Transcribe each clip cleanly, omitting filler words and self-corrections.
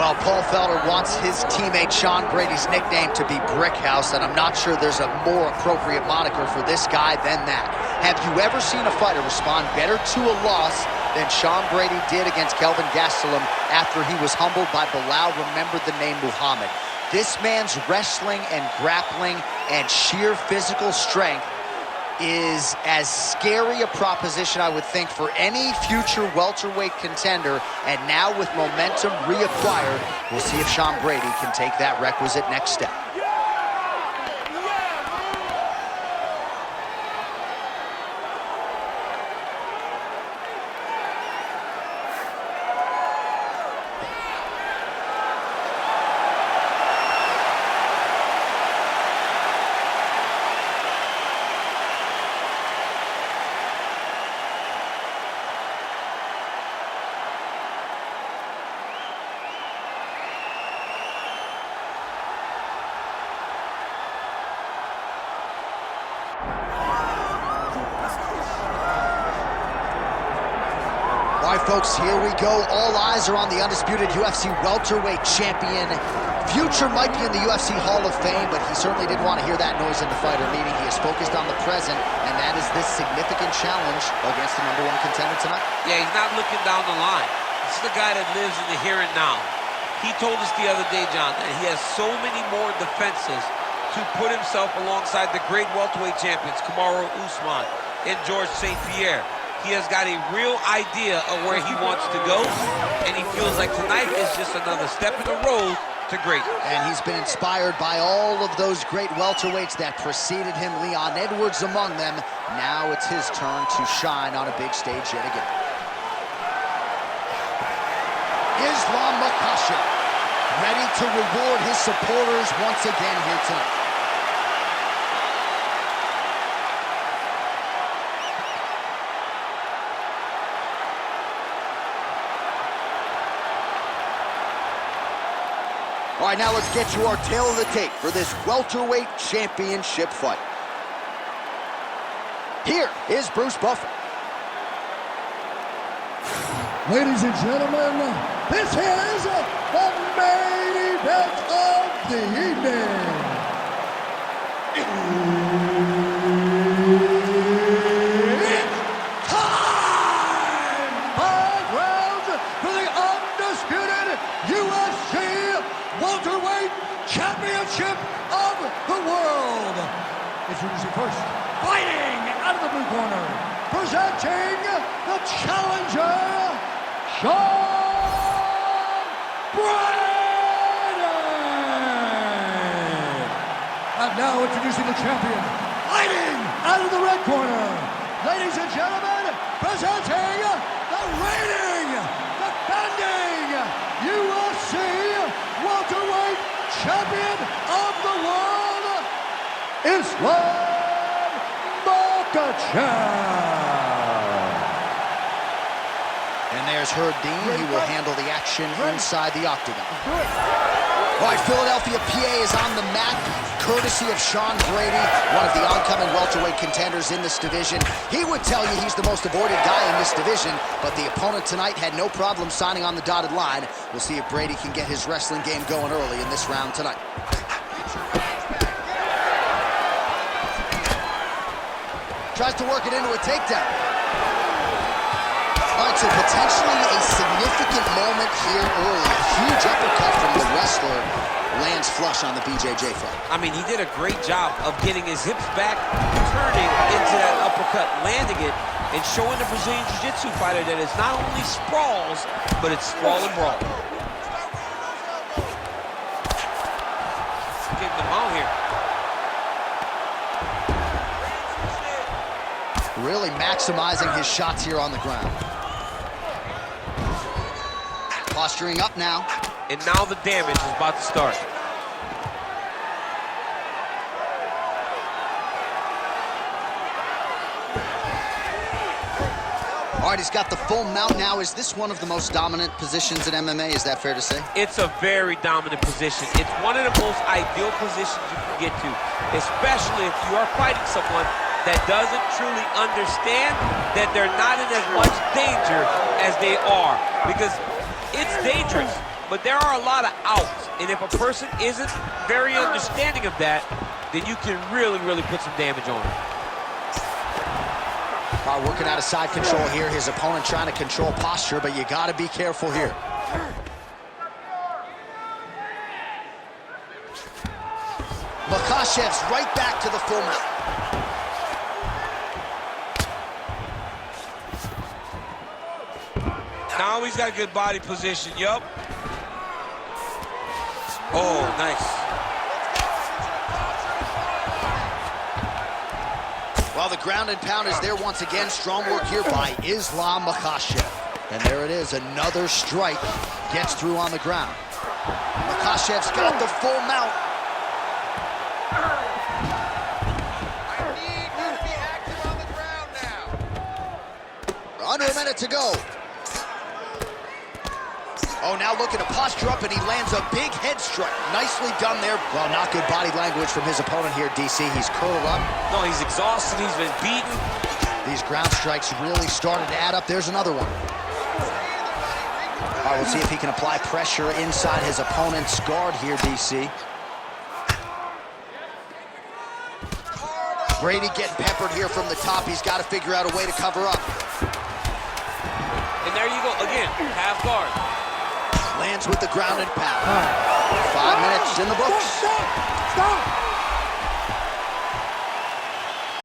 Well, Paul Felder wants his teammate Sean Brady's nickname to be Brickhouse, and I'm not sure there's a more appropriate moniker for this guy than that. Have you ever seen a fighter respond better to a loss than Sean Brady did against Kelvin Gastelum after he was humbled by Bilal remembered the name Muhammad? This man's wrestling and grappling and sheer physical strength is as scary a proposition, I would think, for any future welterweight contender. And now with momentum reacquired, we'll see if Sean Brady can take that requisite next step. All right, folks, here we go. All eyes are on the undisputed UFC welterweight champion. Future might be in the UFC Hall of Fame, but he certainly didn't want to hear that noise in the fighter meeting. He is focused on the present, and that is this significant challenge against the #1 contender tonight. Yeah, he's not looking down the line. This is the guy that lives in the here and now. He told us the other day, John, that he has so many more defenses to put himself alongside the great welterweight champions, Kamaru Usman and George St. Pierre. He has got a real idea of where he wants to go, and he feels like tonight is just another step in the road to great. And he's been inspired by all of those great welterweights that preceded him, Leon Edwards among them. Now it's his turn to shine on a big stage yet again. Islam Makhachev, ready to reward his supporters once again here tonight. All right, now let's get you our tail of the tape for this welterweight championship fight. Here is Bruce Buffer. Ladies and gentlemen, this is the main event of the evening. It's time! 5 rounds for the undisputed UFC welterweight championship of the world. Introducing first, fighting out of the blue corner, presenting the challenger, Sean Brady. And now introducing the champion, fighting out of the red corner, ladies and gentlemen, presenting the reigning, defending UFC welterweight champion of the world, Islam Makhachev. And there's Herb Dean. He will handle the action inside the octagon. All right, Philadelphia, PA is on the mat, courtesy of Sean Brady, one of the oncoming welterweight contenders in this division. He would tell you he's the most avoided guy in this division, but the opponent tonight had no problem signing on the dotted line. We'll see if Brady can get his wrestling game going early in this round tonight. Tries to work it into a takedown. All right, so potentially a significant moment here early. A huge uppercut from the wrestler lands flush on the BJJ fight. I mean, he did a great job of getting his hips back, turning into that uppercut, landing it, and showing the Brazilian Jiu-Jitsu fighter that it's not only sprawls, but it's sprawl and brawl. Getting them out here. Really maximizing his shots here on the ground. Posturing up now. And now the damage is about to start. All right, he's got the full mount now. Is this one of the most dominant positions in MMA? Is that fair to say? It's a very dominant position. It's one of the most ideal positions you can get to, especially if you are fighting someone that doesn't truly understand that they're not in as much danger as they are, because it's dangerous. but there are a lot of outs. And if a person isn't very understanding of that, then you can really, really put some damage on him. Working out of side control here. His opponent trying to control posture, but you got to be careful here. Makhachev's right back to the full mount. Now he's got a good body position. Yup. Oh, nice. Well, the ground and pound is there once again. Strong work here by Islam Makhachev. And there it is, another strike gets through on the ground. Makhachev's got the full mount. I need you to be active on the ground now. Under a minute to go. Oh, now looking to posture up, and he lands a big head strike. Nicely done there. Well, not good body language from his opponent here, DC. He's curled up. No, he's exhausted. He's been beaten. These ground strikes really started to add up. There's another one. All right, we'll see if he can apply pressure inside his opponent's guard here, DC. Brady getting peppered here from the top. He's got to figure out a way to cover up. And there you go. Again, half guard. Lands with the ground and pound. 5 minutes in the books. Stop!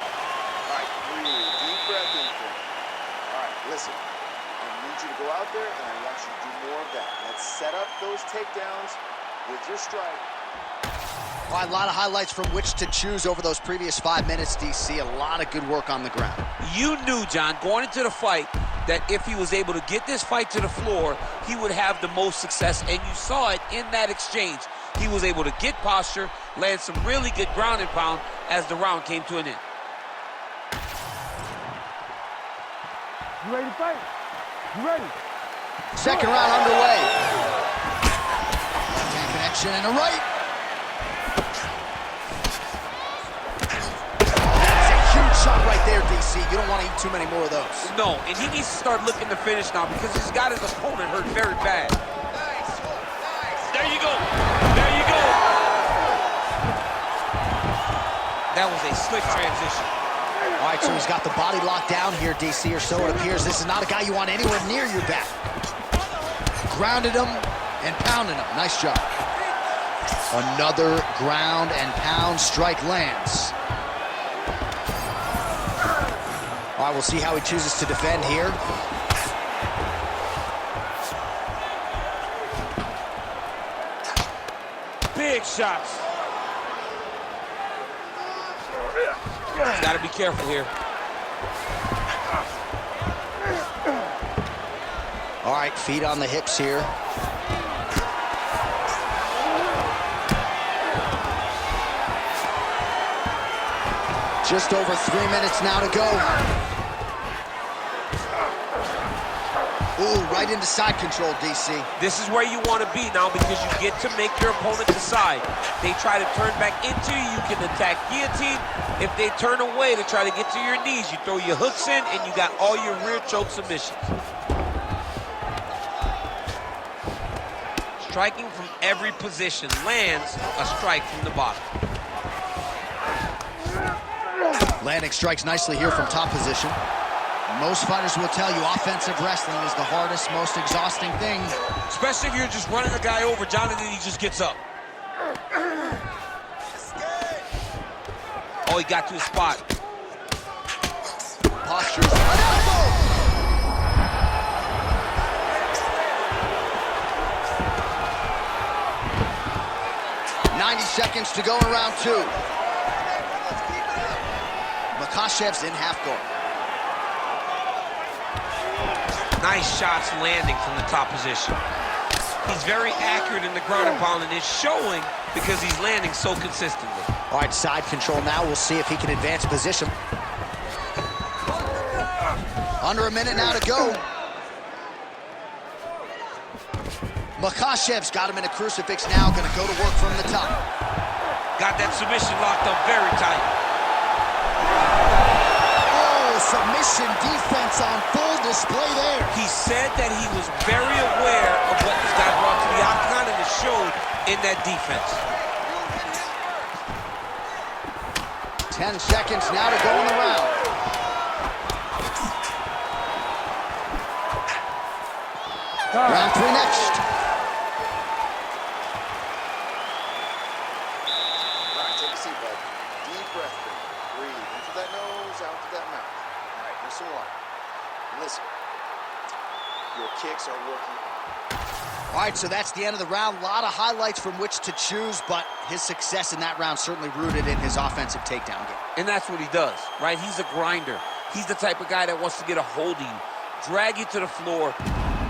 All right, breathe. Deep breath in. All right, listen. I need you to go out there, and I want you to do more of that. Let's set up those takedowns with your strike. All right, a lot of highlights from which to choose over those previous 5 minutes, DC. A lot of good work on the ground. You knew, John, going into the fight, that if he was able to get this fight to the floor, he would have the most success, and you saw it in that exchange. He was able to get posture, land some really good ground and pound as the round came to an end. You ready to fight? You ready? Second round underway. Left hand connection and a right. That's a huge shot right there, DC. You don't want to eat too many more of those. No, and he needs to start looking to finish now because he's got his opponent hurt very bad. There you go. There you go. That was a slick transition. All right, so he's got the body locked down here, DC, or so it appears. This is not a guy you want anywhere near your back. Grounded him and pounded him. Nice job. Another ground and pound strike lands. All right, we'll see how he chooses to defend here. Big shots. Got to be careful here. All right, feet on the hips here. Just over 3 minutes now to go. Ooh, right into side control, DC. This is where you want to be now because you get to make your opponent decide. They try to turn back into you, you can attack guillotine. If they turn away to try to get to your knees, you throw your hooks in and you got all your rear choke submissions. Striking from every position lands a strike from the bottom. Landing strikes nicely here from top position. Most fighters will tell you offensive wrestling is the hardest, most exhausting thing. Especially if you're just running a guy over, John, and then he just gets up. Oh, he got to his spot. Postures. An elbow! Seconds to go in round two. Makhachev's in half guard. Nice shots landing from the top position. He's very accurate in the ground and pound, and it's showing because he's landing so consistently. All right, side control now. We'll see if he can advance position. Under a minute now to go. Makhachev's got him in a crucifix now, gonna go to work from the top. Got that submission locked up very tight. Oh, submission defense on full display there. He said that he was very aware of what this guy brought to the octagon, and it showed in that defense. 10 seconds now to go in the round. Round 3 next. All right, take a seat, bud. Deep breath. Breathe in through that nose, out through that mouth. All right, here's some water. Listen, your kicks are working. All right, so that's the end of the round. A lot of highlights from which to choose, but his success in that round certainly rooted in his offensive takedown game. And that's what he does, right? He's a grinder. He's the type of guy that wants to get a hold of you, drag you to the floor.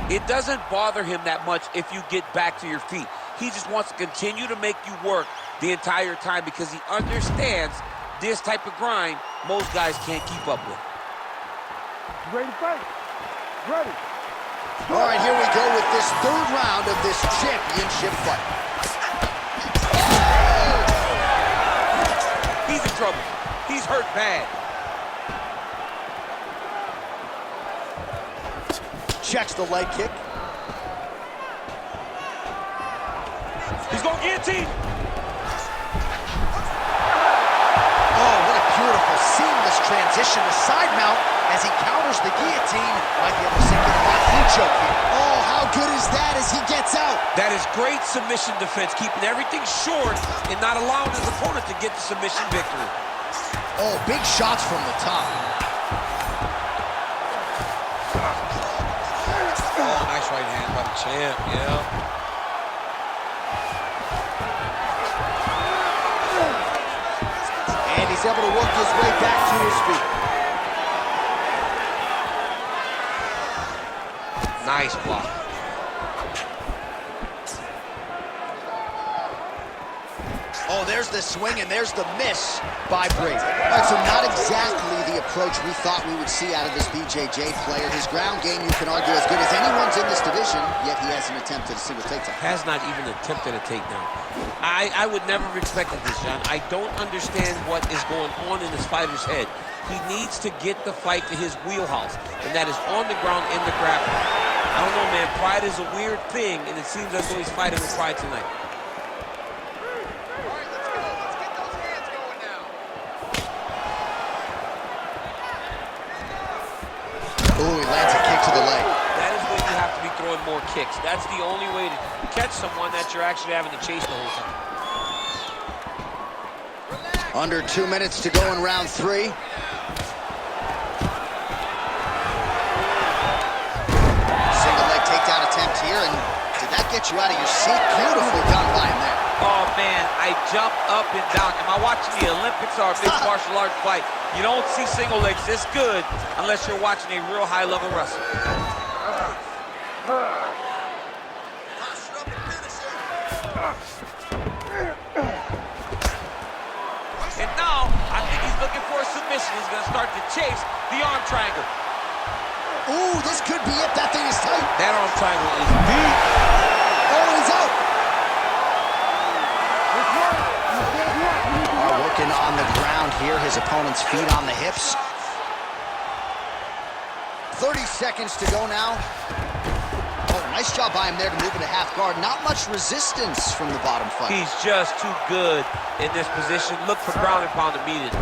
It doesn't bother him that much if you get back to your feet. He just wants to continue to make you work the entire time because he understands this type of grind most guys can't keep up with. Ready to fight? Ready. All right, here we go with this third round of this championship fight. He's in trouble. He's hurt bad. Checks the leg kick. He's going to guillotine. Oh, what a beautiful, seamless transition to side mount as he counters the guillotine. Might be able to sink in the knee choke here. Oh, how good is that as he gets out? That is great submission defense, keeping everything short and not allowing his opponent to get the submission victory. Oh, big shots from the top. Oh, nice right hand by the champ, yeah. And he's able to work his way back to his feet. Nice block. Oh, there's the swing and there's the miss by Brady. All right, so not exactly the approach we thought we would see out of this BJJ player. His ground game, you can argue, as good as anyone's in this division, yet he hasn't attempted a single takedown. Has not even attempted a takedown. I would never have expected this, John. I don't understand what is going on in this fighter's head. He needs to get the fight to his wheelhouse, and that is on the ground in the grappling. I don't know, man. Pride is a weird thing, and it seems as though he's fighting with pride tonight. Ooh, he lands a kick to the leg. That is when you have to be throwing more kicks. That's the only way to catch someone that you're actually having to chase the whole time. Under 2 minutes to go in round 3. Single leg takedown attempt here, and did that get you out of your seat? Beautifully done by him there. Oh, man, I jumped up and down. Am I watching the Olympics or a mixed martial arts fight? You don't see single legs this good unless you're watching a real high-level wrestler. And now, I think he's looking for a submission. He's going to start to chase the arm triangle. Ooh, this could be it. That thing is tight. That arm triangle is deep. Oh, he's out. Working on the ground here. His opponent's feet on the hips. 30 seconds to go now. Oh, nice job by him there to move into half guard. Not much resistance from the bottom fight. He's just too good in this position. Look for ground and pound immediately.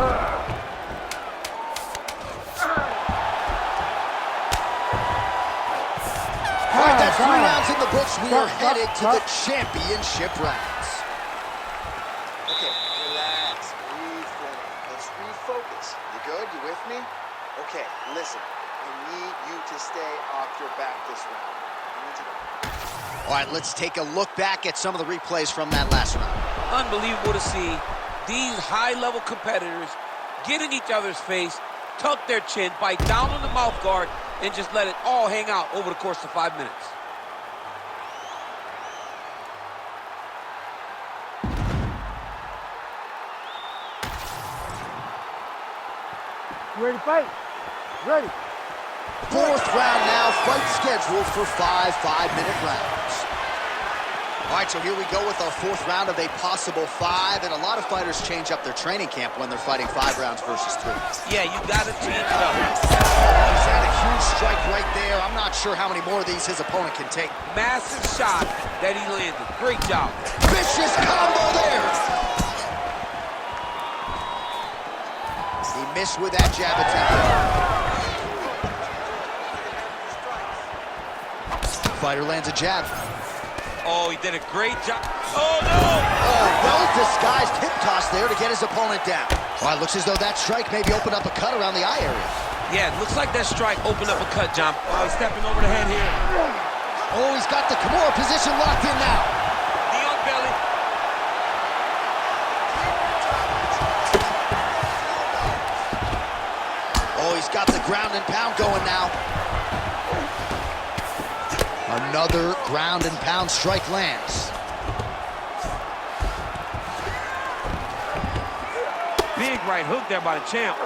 All right, that's 3 rounds in the books. We are headed to the championship rounds. Okay, relax. Breathe for me. Let's refocus. You good? You with me? Okay, listen. I need you to stay off your back this round. I need you to... All right, let's take a look back at some of the replays from that last round. Unbelievable to see these high-level competitors get in each other's face, tuck their chin, bite down on the mouth guard, and just let it all hang out over the course of 5 minutes. Ready to fight? Ready. 4th round now, fight scheduled for 5 5-minute rounds. All right, so here we go with our 4th round of a possible 5, and a lot of fighters change up their training camp when they're fighting 5 rounds versus 3. Yeah, you got to change it up. He's had a huge strike right there. I'm not sure how many more of these his opponent can take. Massive shot that he landed. Great job. Vicious combo there. He missed with that jab attempt. Fighter lands a jab. Oh, he did a great job. Oh, no! Oh, well-disguised hip toss there to get his opponent down. Well, it looks as though that strike maybe opened up a cut around the eye area. Yeah, it looks like that strike opened up a cut, John. Oh, he's stepping over the head here. Oh, he's got the Kimura position locked in now. Knee on belly. Oh, he's got the ground and pound going now. Another ground and pound strike lands. Big right hook there by the champ.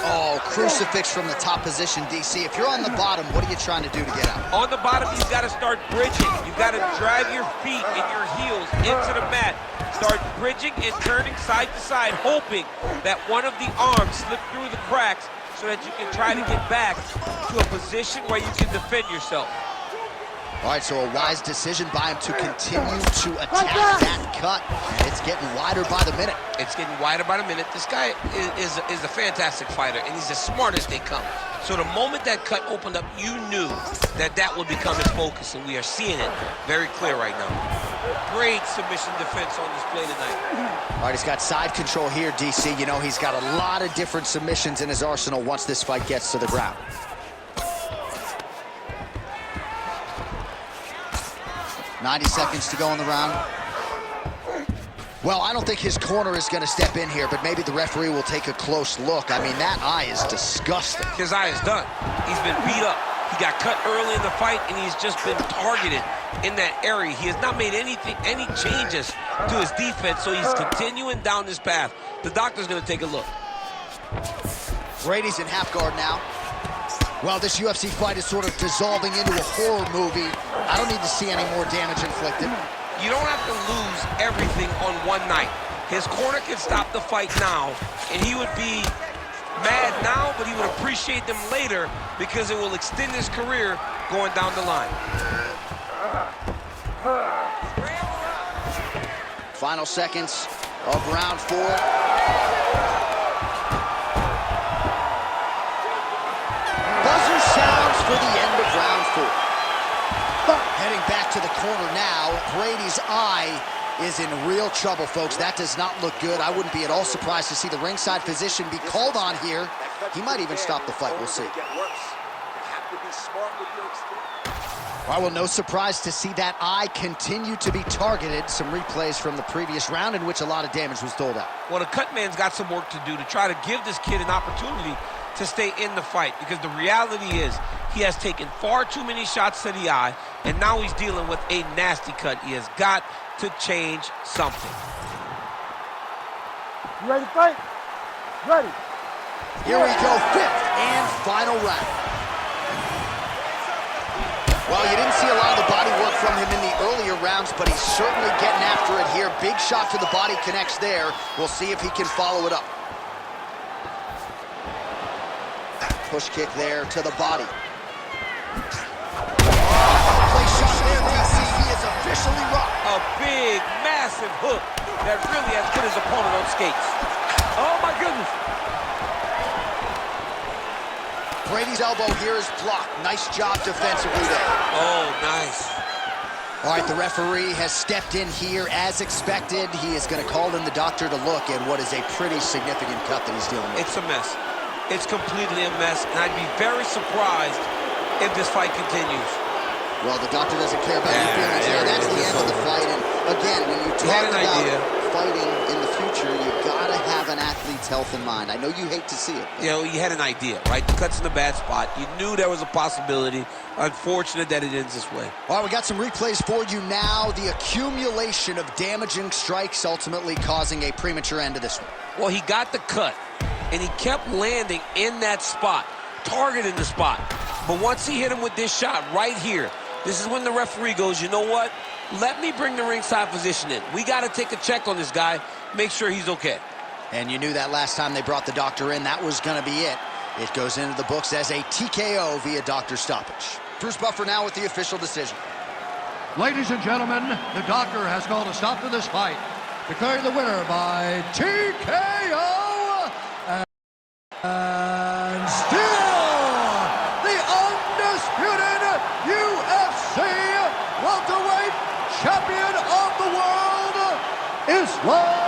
Oh, crucifix from the top position, DC. If you're on the bottom, what are you trying to do to get out? On the bottom, you've got to start bridging. You've got to drive your feet and your heels into the mat. Start bridging and turning side to side, hoping that one of the arms slip through the cracks so that you can try to get back to a position where you can defend yourself. All right, so a wise decision by him to continue to attack that cut. And it's getting wider by the minute. It's getting wider by the minute. This guy is a fantastic fighter, and he's as smart as they come. So the moment that cut opened up, you knew that that would become his focus, and we are seeing it very clear right now. Great submission defense on display tonight. All right, he's got side control here, DC. You know, he's got a lot of different submissions in his arsenal once this fight gets to the ground. .90 seconds to go in the round. Well, I don't think his corner is going to step in here, but maybe the referee will take a close look. I mean, that eye is disgusting. His eye is done. He's been beat up. He got cut early in the fight, and he's just been targeted in that area. He has not made any changes to his defense, so he's continuing down this path. The doctor's going to take a look. Brady's in half guard now. Well, this UFC fight is sort of dissolving into a horror movie. I don't need to see any more damage inflicted. You don't have to lose everything on one night. His corner can stop the fight now, and he would be mad now, but he would appreciate them later because it will extend his career going down the line. Final seconds of round 4. Buzzer sounds for the end of round 4. Heading back to the corner now, Brady's eye is in real trouble, folks. That does not look good. I wouldn't be at all surprised to see the ringside physician be called on here. He might even stop the fight. We'll see. All right, well, no surprise to see that eye continue to be targeted. Some replays from the previous round in which a lot of damage was doled out. Well, the cut man's got some work to do to try to give this kid an opportunity to stay in the fight, because the reality is he has taken far too many shots to the eye, and now he's dealing with a nasty cut. He has got to change something. You ready to fight? Ready. Here we go, 5th and final round. Well, you didn't see a lot of the body work from him in the earlier rounds, but he's certainly getting after it here. Big shot to the body connects there. We'll see if he can follow it up. Push kick there to the body. Place shot there, DC. He is officially rocked. A big, massive hook that really has put his opponent on skates. Oh, my goodness. Brady's elbow here is blocked. Nice job defensively there. Oh, nice. All right, the referee has stepped in here as expected. He is going to call in the doctor to look at what is a pretty significant cut that he's dealing with. It's a mess. It's completely a mess, and I'd be very surprised if this fight continues. Well, the doctor doesn't care about your feelings here. That's the end of the fight. And again, when you talk about fighting in the future, you gotta have an athlete's health in mind. I know you hate to see it. You know, you had an idea, right? The cut's in a bad spot. You knew there was a possibility. Unfortunate that it ends this way. All right, we got some replays for you now. The accumulation of damaging strikes ultimately causing a premature end to this one. Well, he got the cut, and he kept landing in that spot, targeting the spot. But once he hit him with this shot right here, This is when the referee goes, you know what? Let me bring the ringside physician in. We got to take a check on this guy, make sure he's okay. And you knew that last time they brought the doctor in, that was going to be it. It goes into the books as a TKO via doctor stoppage. Bruce Buffer now with the official decision. Ladies and gentlemen, the doctor has called a stop to this fight, declaring the winner by TKO. And still, the undisputed UFC welterweight champion of the world, Islam